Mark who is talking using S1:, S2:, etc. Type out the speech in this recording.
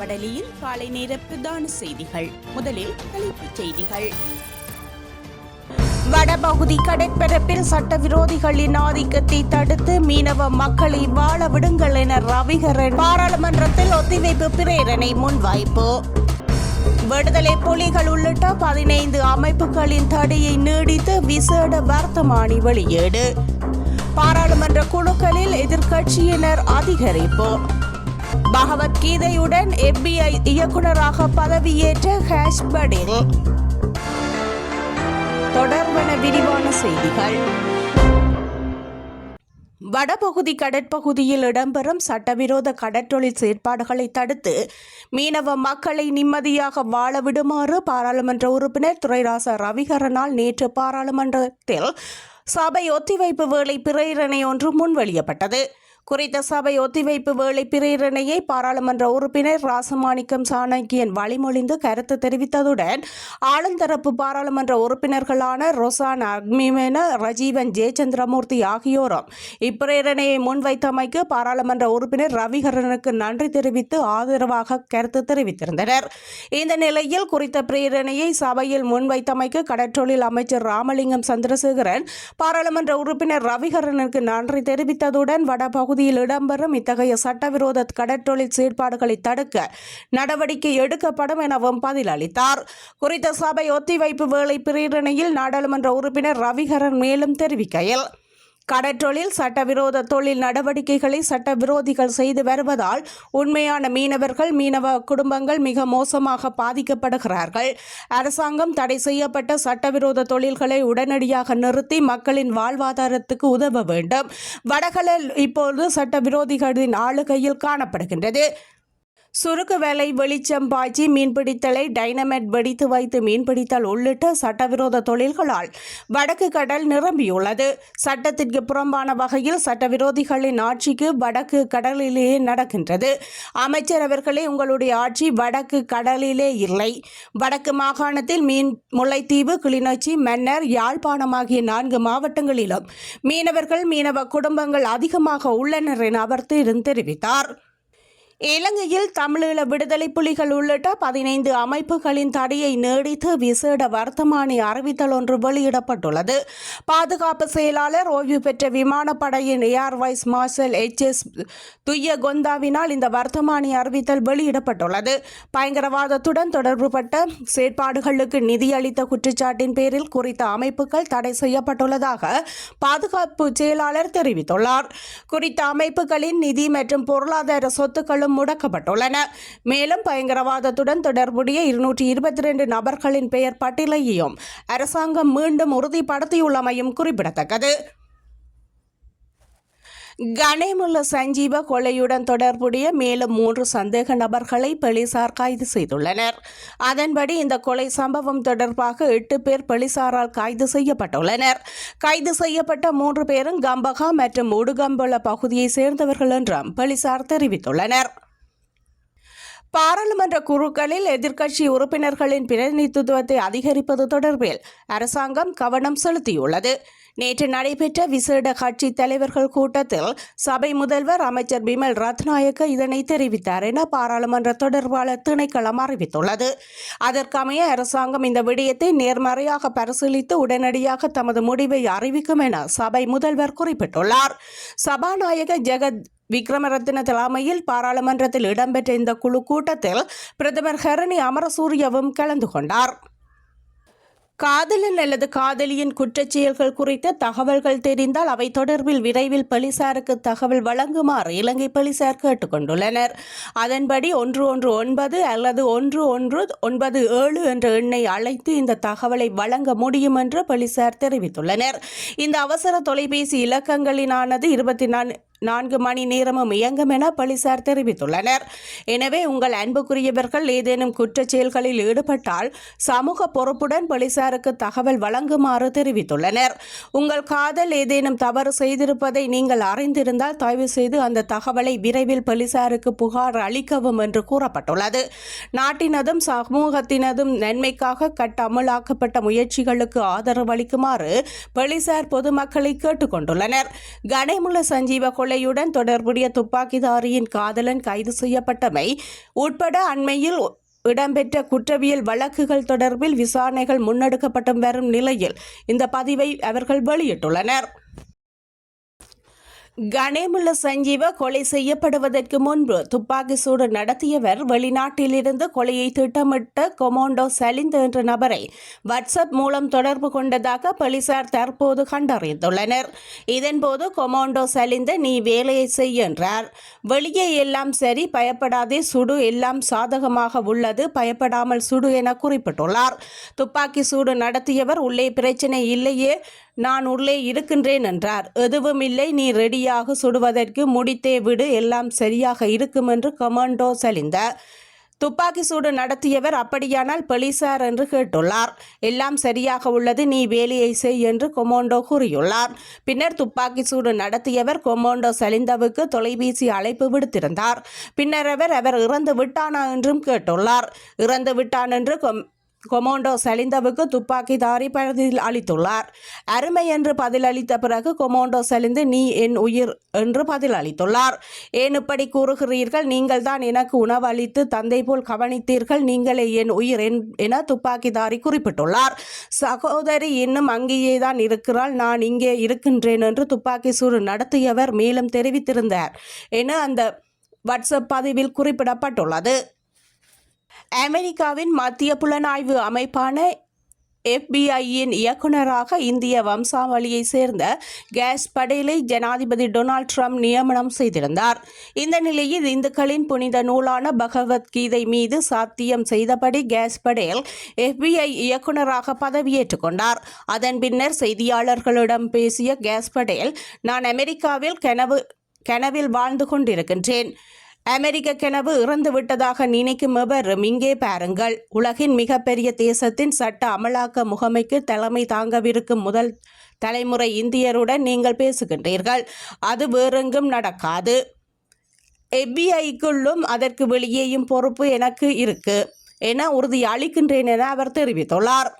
S1: வடலியில் காலை நேர பிரதான செய்திகள். முதலில் தலைப்புச் செய்திகள். வடபகுதி கடற்பரப்பில் சட்டவிரோதிகளின் ஆதிக்கத்தை தடுத்து மீனவ மக்களை வாழ விடுங்கள் என ரவிகரன் பாராளுமன்றத்தில் ஒத்திவைப்பு பிரேரணை முன்வைப்பு. விடுதலை புலிகள் உள்ளிட்ட 15 அமைப்புகளின் தடையை நீடித்து விசேட வர்த்தமானி வெளியீடு. பாராளுமன்ற குழுக்களில் எதிர்க்கட்சியினர் அதிகரிப்பு. பகவத்கீதையுடன் FBI இயக்குநராக பதவியேற்ற ஹேஷ் படேல். தொடர்பான விரிவான செய்திகள். வடபகுதி கடற்பகுதியில் இடம்பெறும் சட்டவிரோத கடற்றொழில் செயற்பாடுகளை தடுத்து மீனவ மக்களை நிம்மதியாக வாழ விடுமாறு பாராளுமன்ற உறுப்பினர் துரைராசா ரவிகரனால் நேற்று பாராளுமன்றத்தில் சபை ஒத்திவைப்பு வேளை பிரேரணை ஒன்று முன்வெளியப்பட்டது. குறித்த சபை ஒத்திவைப்பு வேளை பிரேரணையை பாராளுமன்ற உறுப்பினர் ராசமாணிக்கம் சாணக்கியன் வழிமொழிந்து கருத்து தெரிவித்ததுடன் ஆளுந்தரப்பு பாராளுமன்ற உறுப்பினர்களான ரொசான் அக்மிமென, ரஜீவன் ஜெயச்சந்திரமூர்த்தி ஆகியோரும் இப்பிரேரணையை முன்வைத்தமைக்கு பாராளுமன்ற உறுப்பினர் ரவிகரனுக்கு நன்றி தெரிவித்து ஆதரவாக கருத்து தெரிவித்திருந்தனர். இந்த நிலையில் குறித்த பிரேரணையை சபையில் முன்வைத்தமைக்கு கடற்றொழில் அமைச்சர் ராமலிங்கம் சந்திரசேகரன் பாராளுமன்ற உறுப்பினர் ரவிகரனுக்கு நன்றி தெரிவித்ததுடன் வடபகுதியில் இடம்பெறும் இத்தகைய சட்டவிரோத கடற்றொழில் செயற்பாடுகளை தடுக்க நடவடிக்கை எடுக்கப்படும் எனவும் பதிலளித்தார். குறித்த சபை ஒத்திவைப்பு வேளை பிரேரணையில் நாடாளுமன்ற உறுப்பினர் ரவிகரன் மேலும் தெரிவிக்கையில், கடற்றொழில் சட்டவிரோத தொழில் நடவடிக்கைகளை சட்டவிரோதிகள் செய்து வருவதால் உண்மையான மீனவர்கள், மீனவ குடும்பங்கள் மிக மோசமாக பாதிக்கப்படுகிறார்கள். அரசாங்கம் தடை செய்யப்பட்ட சட்டவிரோத தொழில்களை உடனடியாக நிறுத்தி மக்களின் வாழ்வாதாரத்துக்கு உதவ வேண்டும். வடகடல் இப்போது சட்டவிரோதிகளின் ஆளுகையில் காணப்படுகின்றது. சுருக்கு வேலை, வெளிச்சம் பாய்ச்சி மீன்பிடித்தலை, டைனமைட் வெடித்து வைத்து மீன்பிடித்தல் உள்ளிட்ட சட்டவிரோத தொழில்களால் வடக்கு கடல் நிரம்பியுள்ளது. சட்டத்திற்கு புறம்பான வகையில் சட்டவிரோதிகளின் ஆட்சிக்கு வடக்கு கடலிலேயே நடக்கின்றது. அமைச்சர் அவர்களே, உங்களுடைய ஆட்சி வடக்கு கடலிலே இல்லை. வடக்கு மாகாணத்தில் முல்லைத்தீவு, கிளிநொச்சி, மன்னார், யாழ்ப்பாணம் ஆகிய 4 மாவட்டங்களிலும் மீனவர்கள், மீனவ குடும்பங்கள் அதிகமாக உள்ளனர் என அவர் தெரிவித்தார். இலங்கையில் தமிழீழ விடுதலை புலிகள் உள்ளிட்ட 15 அமைப்புகளின் தடையை நீடித்து விசேட வர்த்தமானி அறிவித்தல் ஒன்று வெளியிடப்பட்டுள்ளது. பாதுகாப்பு செயலாளர், ஓய்வு பெற்ற விமானப்படையின் ஏர் வைஸ் மார்ஷல் HS துய்யகொந்தாவினால் இந்த வர்த்தமானி அறிவித்தல் வெளியிடப்பட்டுள்ளது. பயங்கரவாதத்துடன் தொடர்புபட்ட செயற்பாடுகளுக்கு நிதியளித்த குற்றச்சாட்டின் பேரில் குறித்த அமைப்புகள் தடை செய்யப்பட்டுள்ளதாக பாதுகாப்பு செயலாளர் தெரிவித்துள்ளார். குறித்த அமைப்புகளின் நிதி மற்றும் பொருளாதார சொத்துக்களும் முடக்கப்பட்டுள்ளன. மேலும் பயங்கரவாதத்துடன் தொடர்புடைய 222 நபர்களின் பெயர் பட்டியலையும் அரசாங்கம் மீண்டும் உறுதிப்படுத்தியுள்ளமையும் குறிப்பிடத்தக்கது. கனேமுல்ல சஞ்சீவ கொலையுடன் தொடர்புடைய மேலும் 3 சந்தேக நபர்களை போலீசார் கைது செய்துள்ளனர். அதன்படி இந்த கொலை சம்பவம் தொடர்பாக 8 பேர் போலீசாரால் கைது செய்யப்பட்டுள்ளனர். கைது செய்யப்பட்ட 3 பேரும் கம்பகா மற்றும் உடுகம்பல பகுதியை சேர்ந்தவர்கள் என்றும் போலீசார் தெரிவித்துள்ளனர். பாராளுமன்ற குழுக்களில் எதிர்க்கட்சி உறுப்பினர்களின் பிரதிநிதித்துவத்தை அதிகரிப்பது தொடர்பில் அரசாங்கம் கவனம் செலுத்தியுள்ளது. நேற்று நடைபெற்ற விசேட கட்சி தலைவர்கள் கூட்டத்தில் சபை முதல்வர் அமைச்சர் பிமல் ரத்நாயக்க இதனை தெரிவித்தார் என பாராளுமன்ற தொடர்பாளர் திணைக்களம் அறிவித்துள்ளது. அதற்கமைய அரசாங்கம் இந்த விடயத்தை நேர்மறையாக பரிசீலித்து உடனடியாக தமது முடிவை அறிவிக்கும் என சபை முதல்வர் குறிப்பிட்டுள்ளார். சபாநாயகர் ஜெகத் விக்ரமரத்ன தலைமையில் பாராளுமன்றத்தில் இடம்பெற்ற இந்த குழு கூட்டத்தில் பிரதமர் ஹரணி அமரசூரியவும் கலந்து கொண்டார். காதலன் அல்லது காதலியின் குற்றச்செயல்கள் குறித்த தகவல்கள் தெரிந்தால் அவை தொடர்பில் விரைவில் போலீசாருக்கு தகவல் வழங்குமாறு இலங்கை போலீசார் கேட்டுக் கொண்டுள்ளனர். அதன்படி 119 அல்லது 1197 என்ற எண்ணை அழைத்து இந்த தகவலை வழங்க முடியும் என்று போலீசார் தெரிவித்துள்ளனர். இந்த அவசர தொலைபேசி இலக்கங்களினானது 24 மணி நேரமும் இயங்கும் என போலீசார் தெரிவித்துள்ளனர். எனவே உங்கள் அன்புக்குரியவர்கள் ஏதேனும் குற்றச் செயல்களில் ஈடுபட்டால் சமூக பொறுப்புடன் போலீசாருக்கு தகவல் வழங்குமாறு தெரிவித்துள்ளனர். உங்கள் காதல் ஏதேனும் தவறு செய்திருப்பதை நீங்கள் அறிந்திருந்தால் தயவு செய்து அந்த தகவலை விரைவில் போலீசாருக்கு புகார் அளிக்கவும் என்று கூறப்பட்டுள்ளது. நாட்டினதும் சமூகத்தினதும் நன்மைக்காக அமலாக்கப்பட்ட முயற்சிகளுக்கு ஆதரவு அளிக்குமாறு போலீசார் பொதுமக்களை கேட்டுக் கொண்டுள்ளனர். கனேமுல்ல சஞ்சீவ கொலையுடன் தொடர்புடைய துப்பாக்கிதாரியின் காதலன் கைது செய்யப்பட்டமை உட்பட அண்மையில் இடம்பெற்ற குற்றவியல் வழக்குகள் தொடர்பில் விசாரணைகள் முன்னெடுக்கப்பட்டு வரும் நிலையில் இந்த பதிவை அவர்கள் வெளியிட்டுள்ளனர். கணேமுல்ல சஞ்சீவ கொலை செய்யப்படுவதற்கு முன்பு துப்பாக்கி சூடு நடத்தியவர் வெளிநாட்டிலிருந்து கொலையை திட்டமிட்ட கொமாண்டோ சலிந்த் என்ற நபரை வாட்ஸ்அப் மூலம் தொடர்பு கொண்டதாக போலீசார் தற்போது கண்டறிந்துள்ளனர். இதன்போது கொமாண்டோ சலிந்த் நீ வேலையை செய் என்றார். வெளியே எல்லாம் சரி, பயப்படாதே, சுடு, எல்லாம் சாதகமாக உள்ளது, பயப்படாமல் சுடு என குறிப்பிட்டுள்ளார். துப்பாக்கி சூடு நடத்தியவர் உள்ளே பிரச்சனை இல்லையே, நான் உள்ளே இருக்கின்றேன் என்றார். எதுவும் இல்லை, நீ ரெடியாக சுடுவதற்கு முடித்தே விடு, எல்லாம் சரியாக இருக்கும் என்று கொமாண்டோ சலிந்த துப்பாக்கி சூடு நடத்தியவர் அப்படியானால் போலீசார் என்று கேட்டுள்ளார். எல்லாம் சரியாக உள்ளது, நீ வேலையை செய் என்று கொமாண்டோ கூறியுள்ளார். பின்னர் துப்பாக்கி சூடு நடத்தியவர் கொமாண்டோ சலிந்தவுக்கு தொலைபேசி அழைப்பு விடுத்திருந்தார். பின்னர் அவர் இறந்து விட்டானா என்றும் கேட்டுள்ளார். இறந்து விட்டான் என்று கொமாண்டோ சலிந்தவுக்கு துப்பாக்கிதாரி பதில் அளித்துள்ளார். அருமை என்று பதில் அளித்த பிறகு கொமாண்டோ சலிந்து நீ என் உயிர் என்று பதில் அளித்துள்ளார். ஏன் இப்படி கூறுகிறீர்கள்? நீங்கள் தான் எனக்கு உணவு அளித்து தந்தை போல் கவனித்தீர்கள், நீங்களே என் உயிர் என துப்பாக்கிதாரி குறிப்பிட்டுள்ளார். சகோதரி இன்னும் அங்கேயே தான் இருக்கிறாள், நான் இங்கே இருக்கின்றேன் என்று துப்பாக்கி சூடு நடத்தியவர் மேலும் தெரிவித்திருந்தார் என அந்த வாட்ஸ்அப் பதிவில் குறிப்பிடப்பட்டுள்ளது. அமெரிக்காவின் மத்திய புலனாய்வு அமைப்பான FBI-யின் இயக்குநராக இந்திய வம்சாவளியை சேர்ந்த கேஸ் படேலை ஜனாதிபதி டொனால்ட் ட்ரம்ப் நியமனம் செய்திருந்தார். இந்த நிலையில் இந்துக்களின் புனித நூலான பகவத்கீதை மீது சாத்தியம் செய்தபடி கேஸ் படேல் FBI இயக்குநராக பதவியேற்றுக் கொண்டார். அதன் பின்னர் செய்தியாளர்களிடம் பேசிய கேஸ் படேல், நான் அமெரிக்காவில் கனவில் வாழ்ந்து கொண்டிருக்கின்றேன். அமெரிக்க கனவு இறந்து விட்டதாக நினைக்கும் எவரும் இங்கே பாருங்கள். உலகின் மிகப்பெரிய தேசத்தின் சட்ட அமலாக்க முகமைக்கு தலைமை தாங்கவிருக்கும் முதல் தலைமுறை இந்தியருடன் நீங்கள் பேசுகின்றீர்கள். அது வேறெங்கும் நடக்காது. FBI-க்குள்ளும் அதற்கு வெளியேயும் பொறுப்பு எனக்கு இருக்கு என உறுதி அளிக்கின்றேன் என அவர் தெரிவித்துள்ளார்.